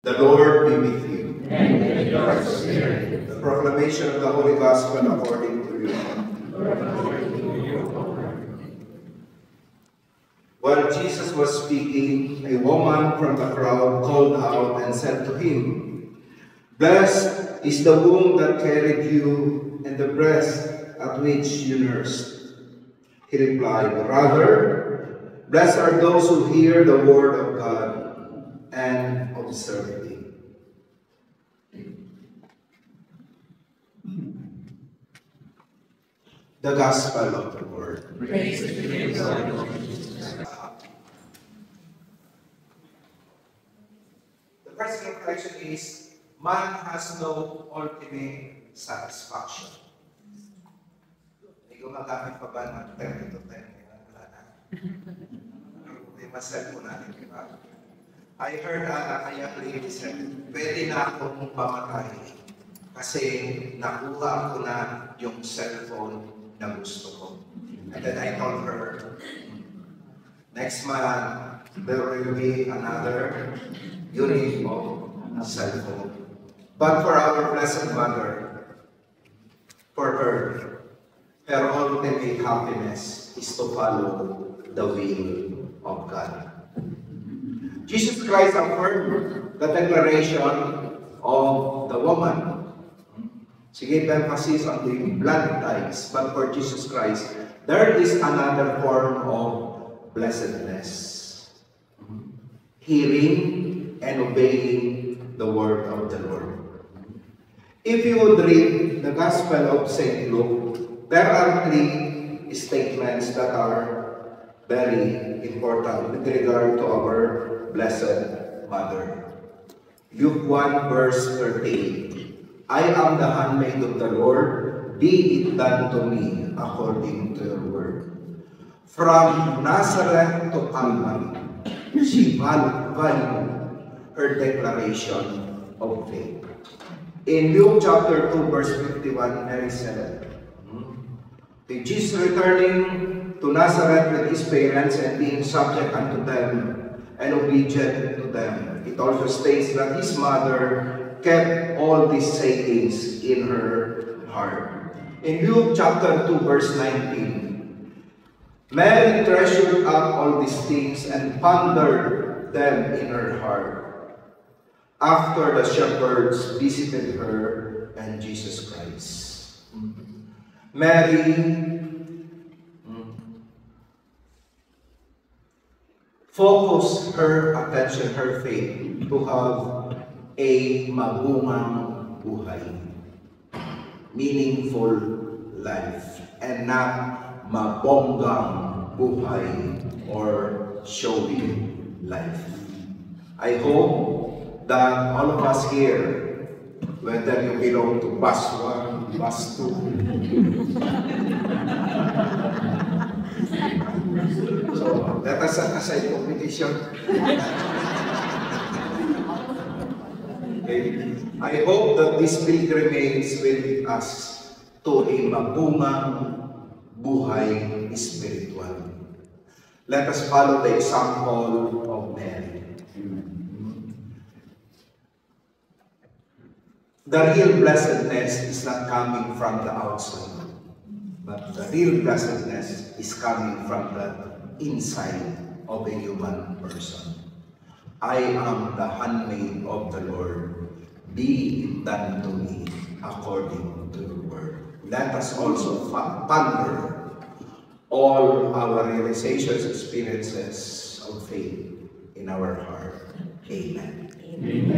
The Lord be with you. And with your spirit. The proclamation of the Holy Gospel according to you. While Jesus was speaking, a woman from the crowd called out and said to him, "Blessed is the womb that carried you and the breast at which you nursed." He replied, "Rather, blessed are those who hear the word of God and observe it." The Gospel of the Lord. Praise to you, Lord. The first reflection is, man has no ultimate satisfaction. May gumagamit pa ba ng 10 to 10? Wala na. May masal po natin, di ba? I heard kaya lady said, pwede na akong pamatay kasi nakuha ko na yung cellphone na gusto ko. And then I told her, next month, there will be another unit of cellphone. But for our Blessed Mother, for her ultimate happiness is to follow the will of God. Jesus Christ affirmed the declaration of the woman. She gave emphasis on the blood ties, but for Jesus Christ, there is another form of blessedness. Hearing and obeying the word of the Lord. If you would read the Gospel of St. Luke, there are 3 statements that are very important with regard to our Blessed Mother. Luke 1 verse 38. I am the handmaid of the Lord, be it done to me according to your word. From Nazareth to Calvary, she valued her declaration of faith. In Luke chapter 2 verse 51, Mary said, with Jesus returning to Nazareth with his parents and being subject unto them and obedient to them, it also states that his mother kept all these sayings in her heart. In Luke chapter 2 verse 19, Mary treasured up all these things and pondered them in her heart after the shepherds visited her and Jesus Christ. Mary focused her attention, her faith, to have a mabungang buhay, meaningful life, and not mabonggang buhay or showy life. I hope that all of us here, whether you belong to bus 1, bus 2, so let us set aside competition. I hope that this pilgrimage will lead us to a mabungang buhay spiritual. Let us follow the example of Mary. The real blessedness is not coming from the outside, but the real blessedness is coming from the inside of a human person. I am the handmaid of the Lord. Be it done to me according to your word. Let us also ponder all our realizations, experiences of faith in our heart. Amen. Amen.